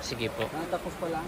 Sige po. Tapos pa lang.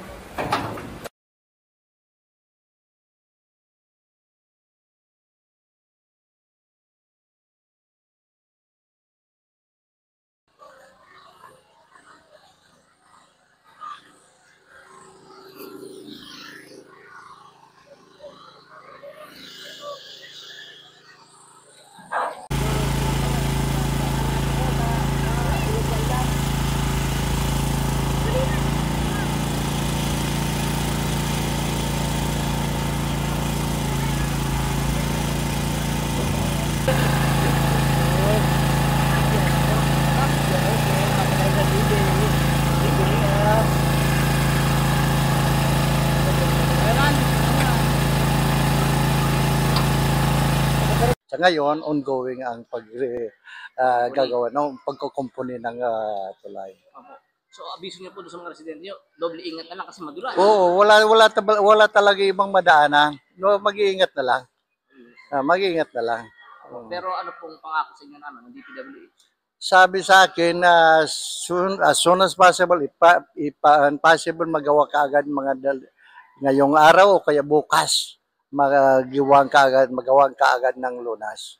Sa ngayon, ongoing ang gagawa ng pagkukumpuni ng tulay. Opo. So, abiso niyo po doon sa mga residente niyo, doble ingat na lang kasi madulas. Oo, wala talaga ibang madaanan. No, mag-iingat na lang. Mag-iingat na lang. Pero ano pong pangako sa inyo ng DPWH? Sabi sa akin na as soon as possible, possible magawa kaagad ngayong araw o kaya bukas, magawang kaagad ng lunas.